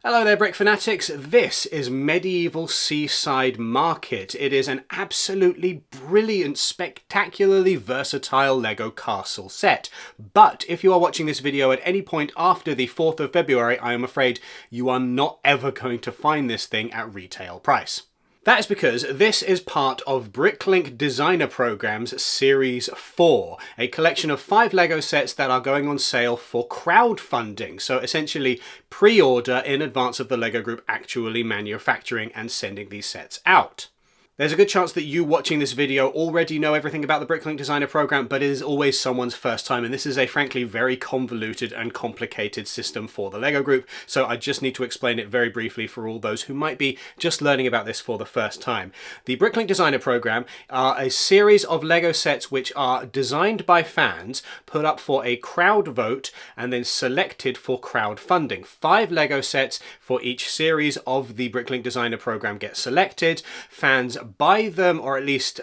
Hello there, Brick Fanatics. This is Medieval Seaside Market. It is an absolutely brilliant, spectacularly versatile LEGO castle set. But if you are watching this video at any point after the 4th of February, I am afraid you are not ever going to find this thing at retail price. That is because this is part of BrickLink Designer Program's Series 4, a collection of 5 LEGO sets that are going on sale for crowdfunding, so essentially pre-order in advance of the LEGO Group actually manufacturing and sending these sets out. There's a good chance that you watching this video already know everything about the BrickLink Designer Program, but it is always someone's first time, and this is a frankly very convoluted and complicated system for the LEGO Group, so I just need to explain it very briefly for all those who might be just learning about this for the first time. The BrickLink Designer Program are a series of LEGO sets which are designed by fans, put up for a crowd vote, and then selected for crowdfunding. 5 LEGO sets for each series of the BrickLink Designer Program get selected. Fans buy them, or at least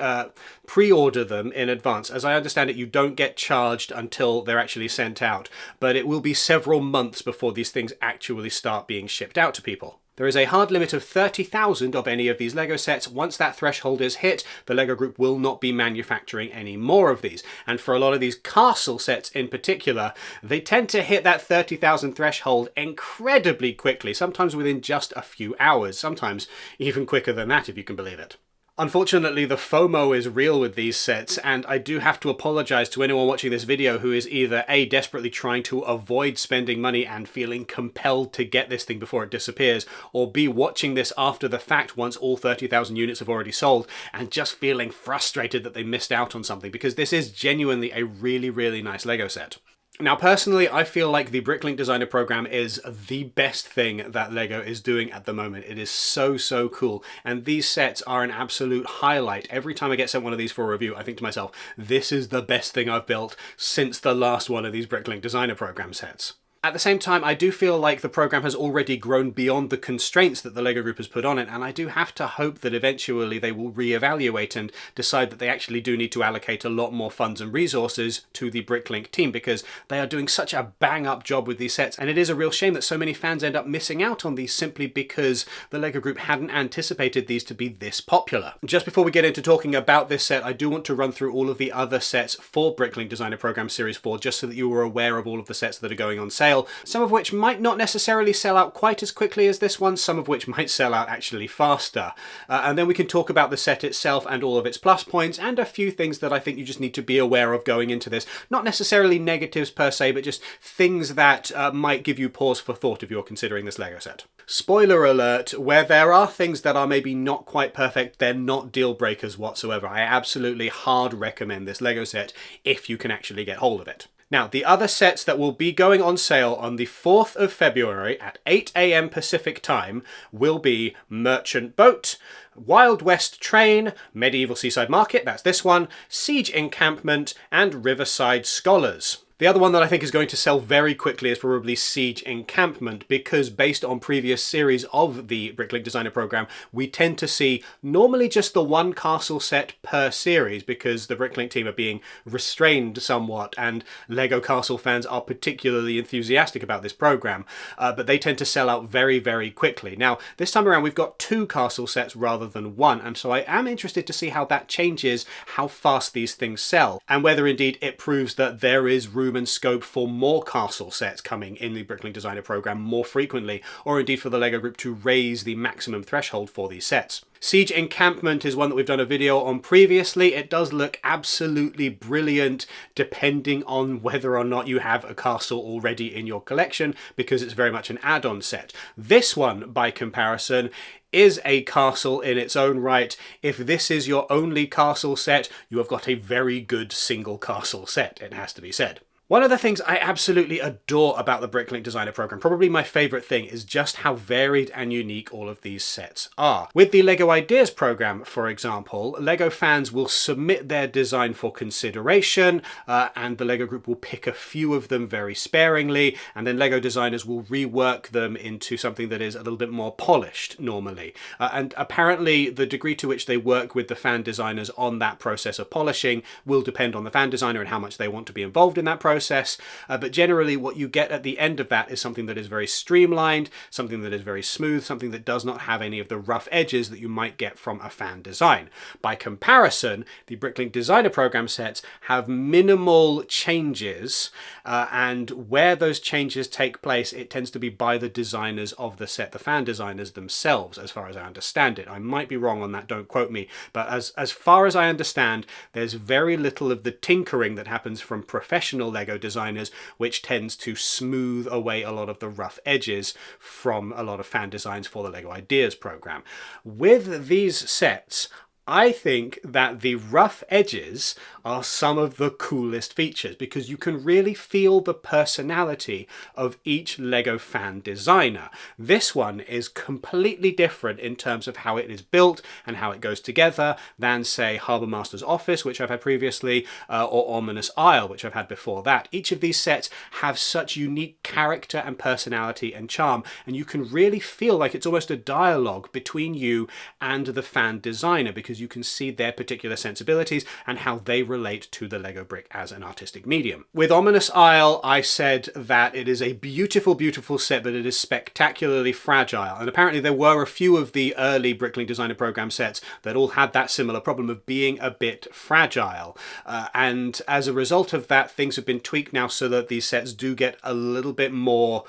pre-order them in advance. As I understand it, you don't get charged until they're actually sent out, but it will be several months before these things actually start being shipped out to people. There is a hard limit of 30,000 of any of these LEGO sets. Once that threshold is hit, the LEGO Group will not be manufacturing any more of these. And for a lot of these castle sets in particular, they tend to hit that 30,000 threshold incredibly quickly, sometimes within just a few hours, sometimes even quicker than that if you can believe it. Unfortunately, the FOMO is real with these sets, and I do have to apologize to anyone watching this video who is either A, desperately trying to avoid spending money and feeling compelled to get this thing before it disappears, or B, watching this after the fact once all 30,000 units have already sold and just feeling frustrated that they missed out on something, because this is genuinely a really, really nice LEGO set. Now, personally, I feel like the BrickLink Designer Program is the best thing that LEGO is doing at the moment. It is so, so cool. And these sets are an absolute highlight. Every time I get sent one of these for a review, I think to myself, this is the best thing I've built since the last one of these BrickLink Designer Program sets. At the same time, I do feel like the program has already grown beyond the constraints that the LEGO Group has put on it, and I do have to hope that eventually they will reevaluate and decide that they actually do need to allocate a lot more funds and resources to the BrickLink team, because they are doing such a bang-up job with these sets, and it is a real shame that so many fans end up missing out on these simply because the LEGO Group hadn't anticipated these to be this popular. Just before we get into talking about this set, I do want to run through all of the other sets for BrickLink Designer Program Series 4, just so that you are aware of all of the sets that are going on sale. Some of which might not necessarily sell out quite as quickly as this one, some of which might sell out actually faster. And then we can talk about the set itself and all of its plus points, and a few things that I think you just need to be aware of going into this. Not necessarily negatives per se, but just things that might give you pause for thought if you're considering this LEGO set. Spoiler alert, where there are things that are maybe not quite perfect, they're not deal breakers whatsoever. I absolutely hard recommend this LEGO set if you can actually get hold of it. Now, the other sets that will be going on sale on the 4th of February at 8 AM Pacific time will be Merchant Boat, Wild West Train, Medieval Seaside Market, that's this one, Siege Encampment, and Riverside Scholars. The other one that I think is going to sell very quickly is probably Siege Encampment, because based on previous series of the BrickLink Designer Program, we tend to see normally just the one castle set per series, because the BrickLink team are being restrained somewhat, and LEGO castle fans are particularly enthusiastic about this program, but they tend to sell out very, very quickly. Now, this time around we've got 2 castle sets rather than 1, and so I am interested to see how that changes how fast these things sell, and whether indeed it proves that there is room and scope for more castle sets coming in the BrickLink Designer Program more frequently, or indeed for the LEGO Group to raise the maximum threshold for these sets. Siege Encampment is one that we've done a video on previously. It does look absolutely brilliant depending on whether or not you have a castle already in your collection, because it's very much an add-on set. This one, by comparison, is a castle in its own right. If this is your only castle set, you have got a very good single castle set, it has to be said. One of the things I absolutely adore about the BrickLink Designer Program, probably my favourite thing, is just how varied and unique all of these sets are. With the LEGO Ideas program, for example, LEGO fans will submit their design for consideration, and the LEGO Group will pick a few of them very sparingly, and then LEGO designers will rework them into something that is a little bit more polished normally. And apparently the degree to which they work with the fan designers on that process of polishing will depend on the fan designer and how much they want to be involved in that process. process, but generally what you get at the end of that is something that is very streamlined, something that is very smooth, something that does not have any of the rough edges that you might get from a fan design. By comparison, the BrickLink Designer Program sets have minimal changes, and where those changes take place, it tends to be by the designers of the set, the fan designers themselves, as far as I understand it. I might be wrong on that, don't quote me, but as far as I understand, there's very little of the tinkering that happens from professional Lego designers, which tends to smooth away a lot of the rough edges from a lot of fan designs for the Lego Ideas program. With these sets, I think that the rough edges are some of the coolest features because you can really feel the personality of each Lego fan designer. This one is completely different in terms of how it is built and how it goes together than, say, Harbour Master's Office, which I've had previously, or Ominous Isle, which I've had before that. Each of these sets have such unique character and personality and charm, and you can really feel like it's almost a dialogue between you and the fan designer because you can see their particular sensibilities and how they relate to the Lego brick as an artistic medium. With Ominous Isle, I said that it is a beautiful, beautiful set, but it is spectacularly fragile. And apparently there were a few of the early BrickLink Designer Program sets that all had that similar problem of being a bit fragile. And as a result of that, things have been tweaked now so that these sets do get a little bit more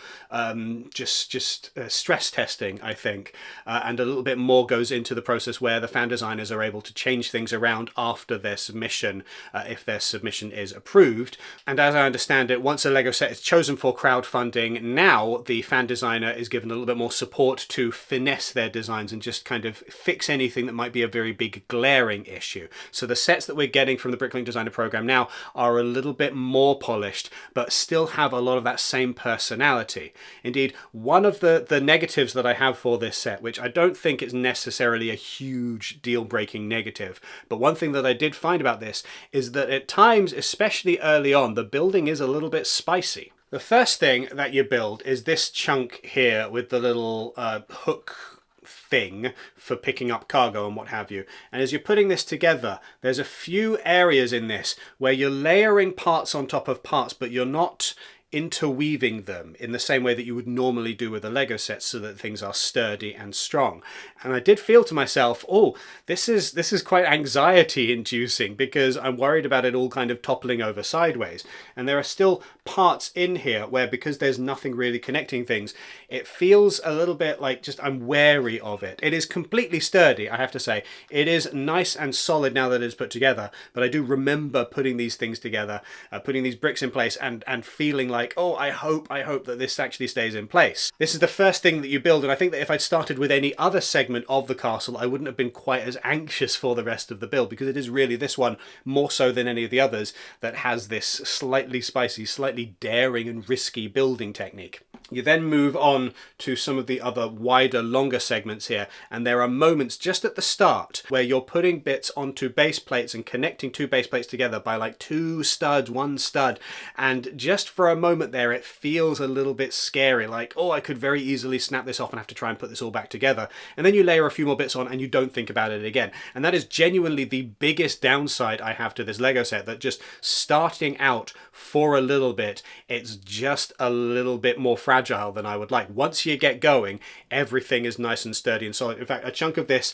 stress testing, I think. And a little bit more goes into the process where the fan designers are able to change things around after their submission, if their submission is approved. And as I understand it, once a Lego set is chosen for crowdfunding, now the fan designer is given a little bit more support to finesse their designs and just kind of fix anything that might be a very big glaring issue. So the sets that we're getting from the BrickLink Designer Program now are a little bit more polished, but still have a lot of that same personality. Indeed, one of the negatives that I have for this set, which I don't think is necessarily a huge deal-breaking negative, but one thing that I did find about this is that at times, especially early on, the building is a little bit spicy. The first thing that you build is this chunk here with the little hook thing for picking up cargo and what have you. And as you're putting this together, there's a few areas in this where you're layering parts on top of parts, but you're not interweaving them in the same way that you would normally do with a Lego set so that things are sturdy and strong. And I did feel to myself, oh, this is quite anxiety inducing because I'm worried about it all kind of toppling over sideways. And there are still parts in here where, because there's nothing really connecting things, it feels a little bit like just I'm wary of it. It is completely sturdy, I have to say. It is nice and solid now that it is put together, but I do remember putting these things together, putting these bricks in place and feeling like, oh, I hope that this actually stays in place. This is the first thing that you build, and I think that if I'd started with any other segment of the castle, I wouldn't have been quite as anxious for the rest of the build, because it is really this one, more so than any of the others, that has this slightly spicy, slightly daring and risky building technique. You then move on to some of the other wider, longer segments here, and there are moments just at the start where you're putting bits onto base plates and connecting two base plates together by like two studs, one stud, and just for a moment there it feels a little bit scary, like, oh, I could very easily snap this off and have to try and put this all back together. And then you layer a few more bits on and you don't think about it again. And that is genuinely the biggest downside I have to this Lego set, that just starting out for a little bit, it's just a little bit more fragile than I would like. Once you get going, everything is nice and sturdy and solid. In fact, a chunk of this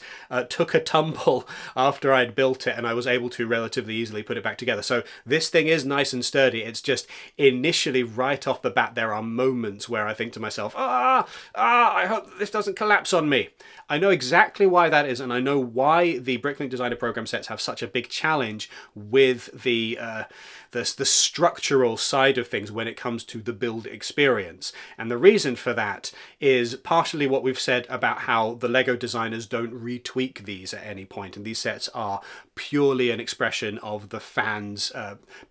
took a tumble after I'd built it, and I was able to relatively easily put it back together. So this thing is nice and sturdy. It's just initially, right off the bat, there are moments where I think to myself, I hope that this doesn't collapse on me. I know exactly why that is, and I know why the BrickLink Designer Program sets have such a big challenge with the structural side of things when it comes to the build experience. And the reason for that is partially what we've said about how the Lego designers don't retweak these at any point, and these sets are purely an expression of the fans'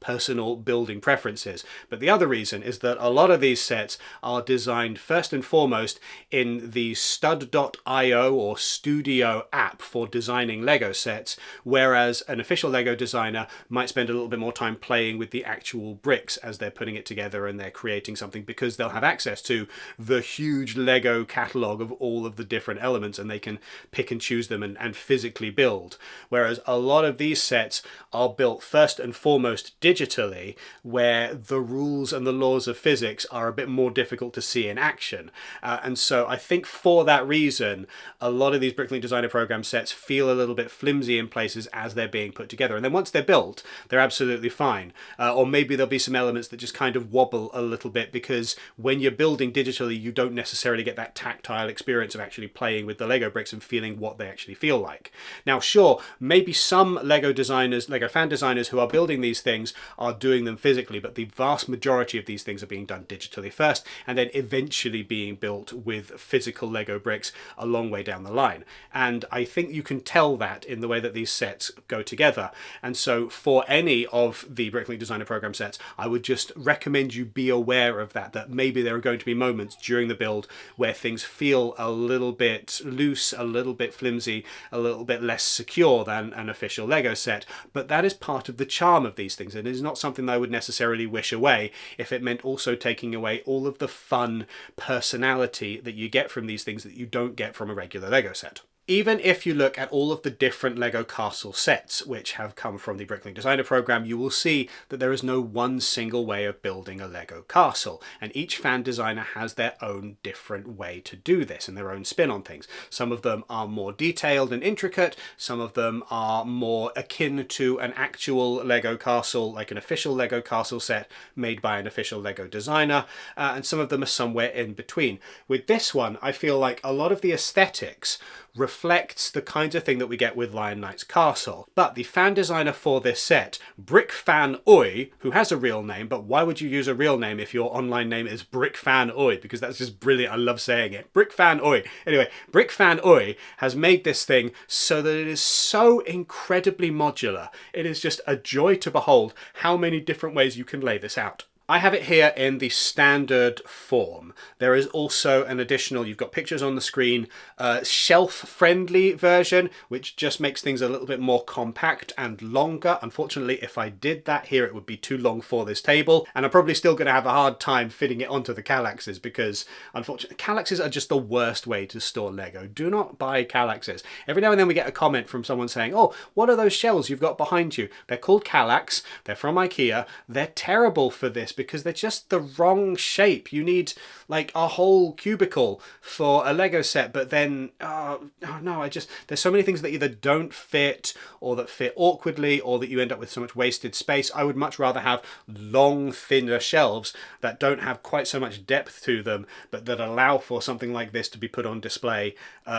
personal building preferences. But the other reason is that a lot of these sets are designed first and foremost in the stud.io or Studio app for designing Lego sets, whereas an official Lego designer might spend a little bit more time playing with the actual bricks as they're putting it together and they're creating something, because they'll have access to the huge Lego catalogue of all of the different elements and they can pick and choose them and physically build. Whereas a lot lot of these sets are built first and foremost digitally, where the rules and the laws of physics are a bit more difficult to see in action. And so I think for that reason, a lot of these BrickLink Designer Program sets feel a little bit flimsy in places as they're being put together. And then once they're built, they're absolutely fine. Or maybe there'll be some elements that just kind of wobble a little bit, because when you're building digitally, you don't necessarily get that tactile experience of actually playing with the Lego bricks and feeling what they actually feel like. Now, sure, maybe some Lego designers, Lego fan designers who are building these things are doing them physically, but the vast majority of these things are being done digitally first, and then eventually being built with physical Lego bricks a long way down the line. And I think you can tell that in the way that these sets go together. And so for any of the BrickLink Designer Program sets, I would just recommend you be aware of that maybe there are going to be moments during the build where things feel a little bit loose, a little bit flimsy, a little bit less secure than an official Lego set, but that is part of the charm of these things. It is not something that I would necessarily wish away if it meant also taking away all of the fun personality that you get from these things that you don't get from a regular Lego set. Even if you look at all of the different Lego castle sets which have come from the BrickLink Designer Program, you will see that there is no one single way of building a Lego castle, and each fan designer has their own different way to do this and their own spin on things. Some of them are more detailed and intricate, some of them are more akin to an actual Lego castle, like an official Lego castle set made by an official Lego designer, and some of them are somewhere in between. With this one, I feel like a lot of the aesthetics reflects the kinds of thing that we get with Lion Knight's castle. But the fan designer for this set, Brick Fan Oi, who has a real name, but why would you use a real name if your online name is Brick Fan Oi? Because that's just brilliant. I love saying it. Brick Fan Oi. Anyway, Brick Fan Oi has made this thing so that it is so incredibly modular. It is just a joy to behold how many different ways you can lay this out. I have it here in the standard form. There is also an additional, you've got pictures on the screen, shelf-friendly version, which just makes things a little bit more compact and longer. Unfortunately, if I did that here, it would be too long for this table, and I'm probably still going to have a hard time fitting it onto the Kallaxes, because unfortunately, Kallaxes are just the worst way to store Lego. Do not buy Kallaxes. Every now and then we get a comment from someone saying, oh, what are those shells you've got behind you? They're called Kallax, they're from IKEA, they're terrible for this, because they're just the wrong shape. You need like a whole cubicle for a Lego set, but then there's so many things that either don't fit or that fit awkwardly or that you end up with so much wasted space. I would much rather have long, thinner shelves that don't have quite so much depth to them, but that allow for something like this to be put on display,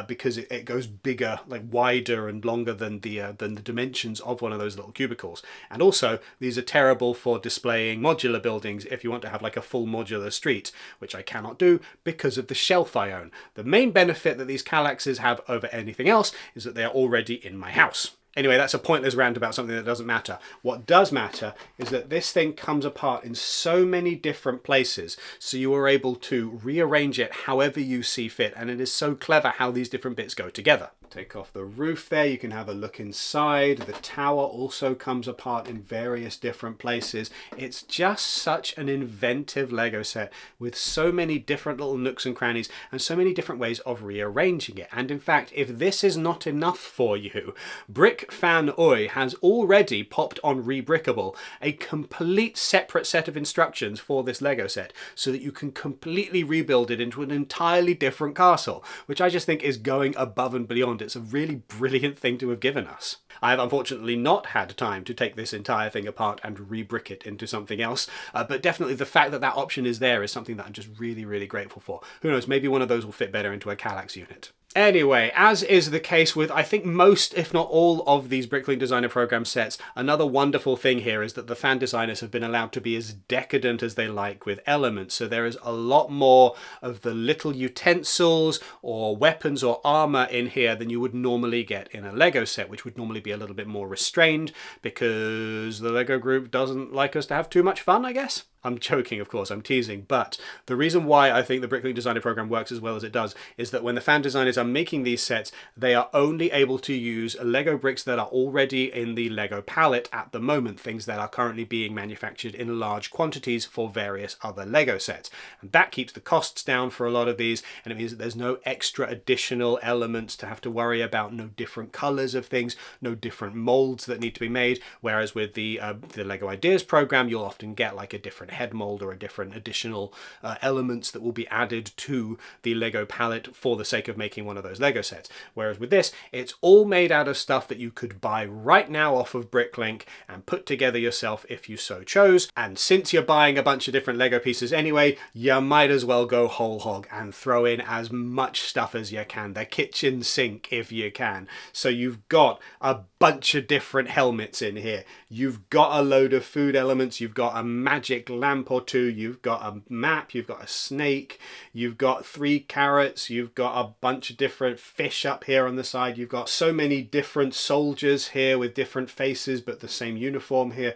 because it goes bigger, like wider and longer than the dimensions of one of those little cubicles. And also, these are terrible for displaying modular buildings if you want to have like a full modular street, which I cannot do because of the shelf I own. The main benefit that these Kallaxes have over anything else is that they are already in my house. Anyway, that's a pointless rant about something that doesn't matter. What does matter is that this thing comes apart in so many different places, so you are able to rearrange it however you see fit, and it is so clever how these different bits go together. Take off the roof there, you can have a look inside. The tower also comes apart in various different places. It's just such an inventive Lego set with so many different little nooks and crannies and so many different ways of rearranging it. And in fact, if this is not enough for you, Brick Fan Oi has already popped on Rebrickable a complete separate set of instructions for this Lego set so that you can completely rebuild it into an entirely different castle, which I just think is going above and beyond. It's a really brilliant thing to have given us. I have unfortunately not had time to take this entire thing apart and re-brick it into something else, but definitely the fact that that option is there is something that I'm just really, really grateful for. Who knows, maybe one of those will fit better into a Kallax unit. Anyway, as is the case with I think most, if not all, of these BrickLink Designer Program sets, another wonderful thing here is that the fan designers have been allowed to be as decadent as they like with elements. So there is a lot more of the little utensils or weapons or armor in here than you would normally get in a Lego set, which would normally be a little bit more restrained because the Lego group doesn't like us to have too much fun, I guess. I'm joking, of course, I'm teasing, but the reason why I think the BrickLink Designer Program works as well as it does is that when the fan designers are making these sets, they are only able to use Lego bricks that are already in the Lego palette at the moment, things that are currently being manufactured in large quantities for various other Lego sets. And that keeps the costs down for a lot of these, and it means that there's no extra additional elements to have to worry about, no different colors of things, no different molds that need to be made, whereas with the Lego Ideas program, you'll often get like a different head mold or a different additional elements that will be added to the Lego palette for the sake of making one of those Lego sets. Whereas with this, it's all made out of stuff that you could buy right now off of BrickLink and put together yourself if you so chose. And since you're buying a bunch of different Lego pieces anyway, you might as well go whole hog and throw in as much stuff as you can. The kitchen sink if you can. So you've got a bunch of different helmets in here. You've got a load of food elements. You've got a magic lamp or two. You've got a map. You've got a snake. You've got 3 carrots. You've got a bunch of different fish up here on the side. You've got so many different soldiers here with different faces but the same uniform here.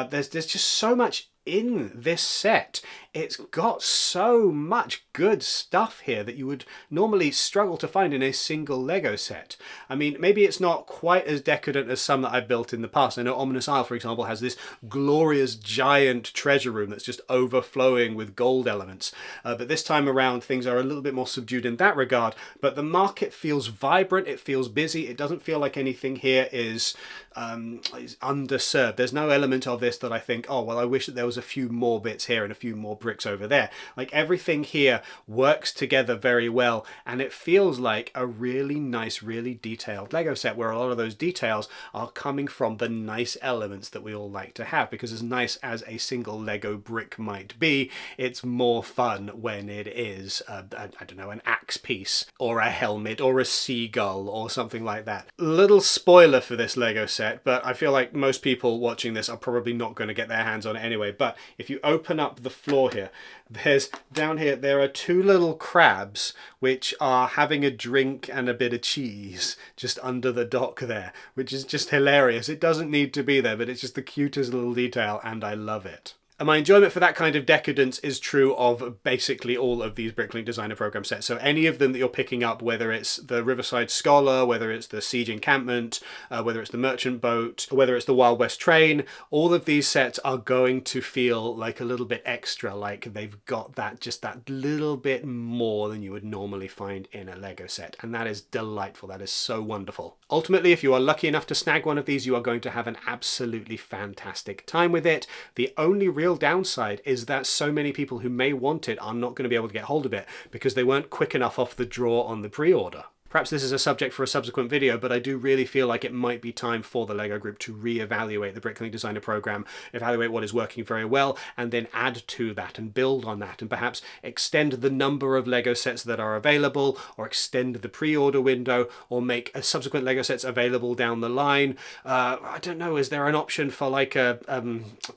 There's just so much in this set. It's got so much good stuff here that you would normally struggle to find in a single Lego set. I mean, maybe it's not quite as decadent as some that I've built in the past. I know Ominous Isle, for example, has this glorious giant treasure room that's just overflowing with gold elements. But this time around, things are a little bit more subdued in that regard. But the market feels vibrant. It feels busy. It doesn't feel like anything here is underserved. There's no element of this that I think, oh, well, I wish that there was a few more bits here and a few more bricks over there. Like, everything here works together very well, and it feels like a really nice, really detailed Lego set where a lot of those details are coming from the nice elements that we all like to have, because as nice as a single Lego brick might be, it's more fun when it is, I don't know, an axe piece or a helmet or a seagull or something like that. Little spoiler for this Lego set, but I feel like most people watching this are probably not going to get their hands on it anyway. But if you open up the floor here, down here there are 2 little crabs which are having a drink and a bit of cheese just under the dock there, which is just hilarious. It doesn't need to be there, but it's just the cutest little detail and I love it. And my enjoyment for that kind of decadence is true of basically all of these BrickLink Designer Program sets. So any of them that you're picking up, whether it's the Riverside Scholar, whether it's the Siege Encampment, whether it's the Merchant Boat, whether it's the Wild West Train, all of these sets are going to feel like a little bit extra, like they've got that, just that little bit more than you would normally find in a Lego set. And that is delightful. That is so wonderful. Ultimately, if you are lucky enough to snag one of these, you are going to have an absolutely fantastic time with it. The only real downside is that so many people who may want it are not going to be able to get hold of it because they weren't quick enough off the draw on the pre-order. Perhaps this is a subject for a subsequent video, but I do really feel like it might be time for the LEGO Group to re-evaluate the BrickLink Designer Program, evaluate what is working very well, and then add to that and build on that, and perhaps extend the number of LEGO sets that are available, or extend the pre-order window, or make subsequent LEGO sets available down the line. I don't know, is there an option for like a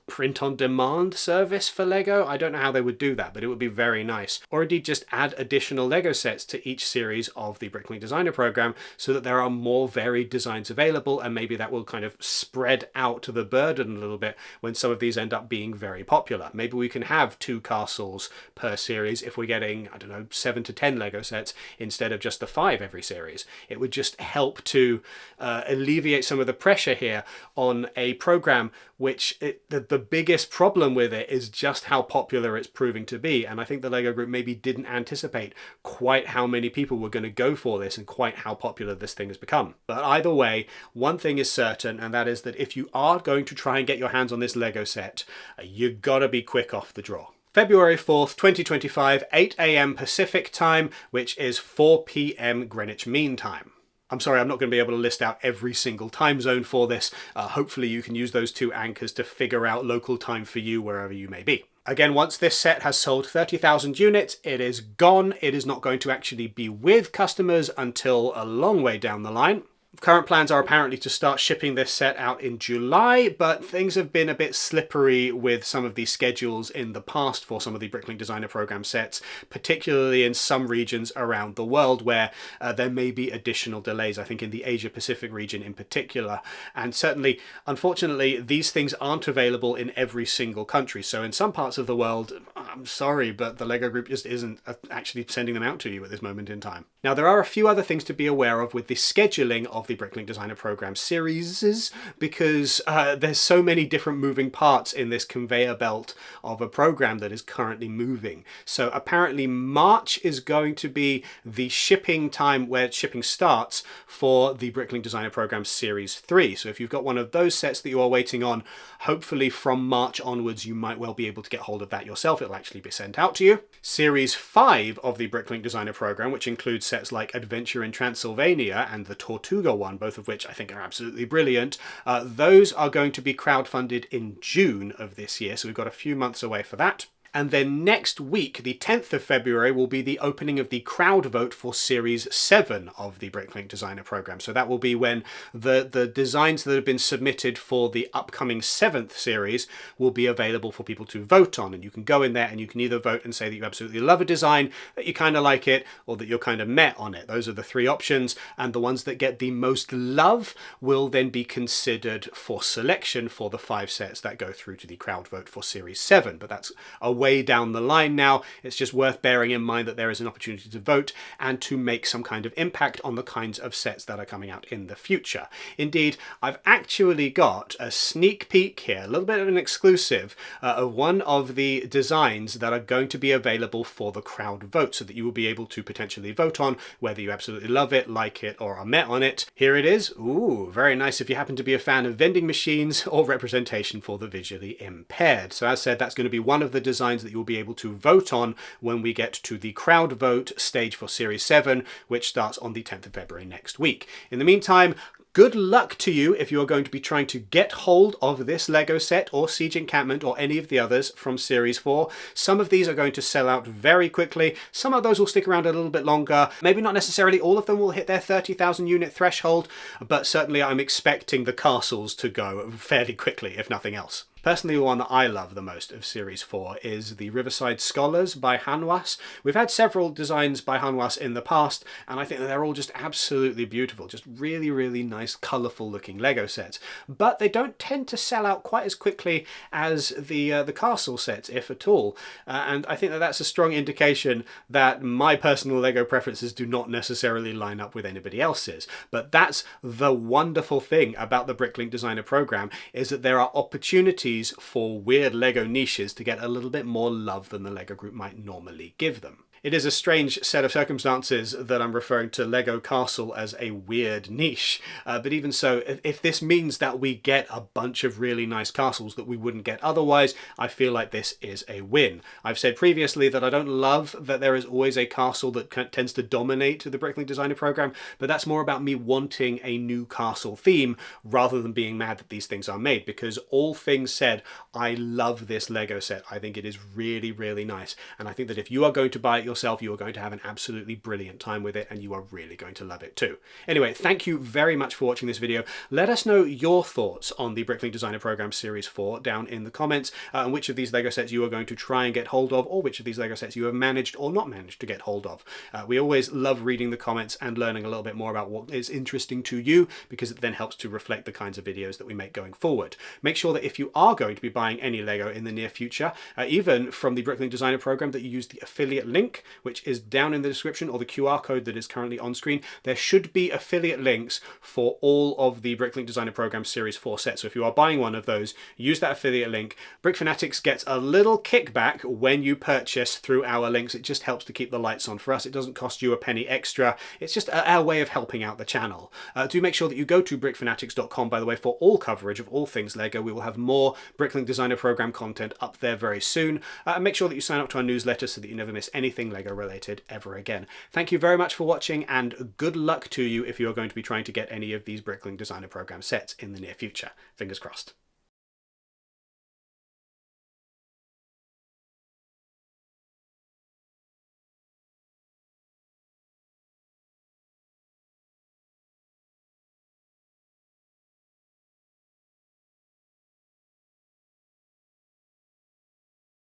print-on-demand service for LEGO? I don't know how they would do that, but it would be very nice. Or indeed just add additional LEGO sets to each series of the BrickLink Designer Program so that there are more varied designs available, and maybe that will kind of spread out the burden a little bit when some of these end up being very popular. Maybe we can have 2 castles per series if we're getting, I don't know, 7 to 10 Lego sets instead of just the 5 every series. It would just help to alleviate some of the pressure here on a program which the biggest problem with it is just how popular it's proving to be, and I think the LEGO Group maybe didn't anticipate quite how many people were going to go for this and quite how popular this thing has become. But either way, one thing is certain, and that is that if you are going to try and get your hands on this Lego set, you gotta be quick off the draw. February 4th, 2025, 8 AM Pacific time, which is 4 PM Greenwich Mean Time. I'm sorry, I'm not going to be able to list out every single time zone for this. Hopefully you can use those 2 anchors to figure out local time for you wherever you may be. Again, once this set has sold 30,000 units, it is gone. It is not going to actually be with customers until a long way down the line. Current plans are apparently to start shipping this set out in July, but things have been a bit slippery with some of the schedules in the past for some of the BrickLink Designer Program sets, particularly in some regions around the world where there may be additional delays, I think in the Asia Pacific region in particular. And certainly, unfortunately, these things aren't available in every single country. So in some parts of the world, I'm sorry, but the LEGO Group just isn't actually sending them out to you at this moment in time. Now, there are a few other things to be aware of with the scheduling of the BrickLink Designer Program Series, because there's so many different moving parts in this conveyor belt of a program that is currently moving. So apparently March is going to be the shipping time where shipping starts for the BrickLink Designer Program Series 3. So if you've got one of those sets that you are waiting on, hopefully from March onwards you might well be able to get hold of that yourself. It'll actually be sent out to you. Series 5 of the BrickLink Designer Program, which includes sets like Adventure in Transylvania and the Tortuga one, both of which I think are absolutely brilliant. Those are going to be crowdfunded in June of this year, so we've got a few months away for that. And then next week, the 10th of February, will be the opening of the crowd vote for Series 7 of the BrickLink Designer Program. So that will be when the designs that have been submitted for the upcoming 7th series will be available for people to vote on. And you can go in there and you can either vote and say that you absolutely love a design, that you kind of like it, or that you're kind of met on it. Those are the three options. And the ones that get the most love will then be considered for selection for the 5 sets that go through to the crowd vote for Series 7. But that's a way down the line now. It's just worth bearing in mind that there is an opportunity to vote and to make some kind of impact on the kinds of sets that are coming out in the future. Indeed, I've actually got a sneak peek here, a little bit of an exclusive of one of the designs that are going to be available for the crowd vote, so that you will be able to potentially vote on whether you absolutely love it, like it, or are met on it. Here it is. Ooh, very nice if you happen to be a fan of vending machines or representation for the visually impaired. So as said, that's going to be one of the designs that you'll be able to vote on when we get to the crowd vote stage for Series 7, which starts on the 10th of February next week. In the meantime, good luck to you if you're going to be trying to get hold of this LEGO set or Siege Encampment or any of the others from Series 4. Some of these are going to sell out very quickly. Some of those will stick around a little bit longer. Maybe not necessarily all of them will hit their 30,000 unit threshold, but certainly I'm expecting the castles to go fairly quickly, if nothing else. Personally, the one that I love the most of Series 4 is the Riverside Scholars by Hanwha. We've had several designs by Hanwha in the past, and I think that they're all just absolutely beautiful, just really, really nice, colourful looking LEGO sets. But they don't tend to sell out quite as quickly as the castle sets, if at all. And I think that that's a strong indication that my personal LEGO preferences do not necessarily line up with anybody else's. But that's the wonderful thing about the BrickLink Designer Program, is that there are opportunities for weird LEGO niches to get a little bit more love than the LEGO Group might normally give them. It is a strange set of circumstances that I'm referring to LEGO Castle as a weird niche, but even so, if this means that we get a bunch of really nice castles that we wouldn't get otherwise, I feel like this is a win. I've said previously that I don't love that there is always a castle that tends to dominate the BrickLink Designer Program, but that's more about me wanting a new castle theme rather than being mad that these things are made, because all things said, I love this LEGO set. I think it is really, really nice, and I think that if you are going to buy it yourself, you are going to have an absolutely brilliant time with it, and you are really going to love it too. Anyway, thank you very much for watching this video. Let us know your thoughts on the BrickLink Designer Program Series 4 down in the comments, and which of these LEGO sets you are going to try and get hold of, or which of these LEGO sets you have managed or not managed to get hold of. We always love reading the comments and learning a little bit more about what is interesting to you, because it then helps to reflect the kinds of videos that we make going forward. Make sure that if you are going to be buying any LEGO in the near future, even from the BrickLink Designer Program, that you use the affiliate link, which is down in the description, or the QR code that is currently on screen. There should be affiliate links for all of the BrickLink Designer Program Series 4 sets. So if you are buying one of those, use that affiliate link. Brick Fanatics gets a little kickback when you purchase through our links. It just helps to keep the lights on for us. It doesn't cost you a penny extra. It's just our way of helping out the channel. Do make sure that you go to brickfanatics.com, by the way, for all coverage of all things LEGO. We will have more BrickLink Designer Program content up there very soon. And make sure that you sign up to our newsletter so that you never miss anything LEGO related ever again. Thank you very much for watching, and good luck to you if you are going to be trying to get any of these BrickLink Designer Program sets in the near future. Fingers crossed.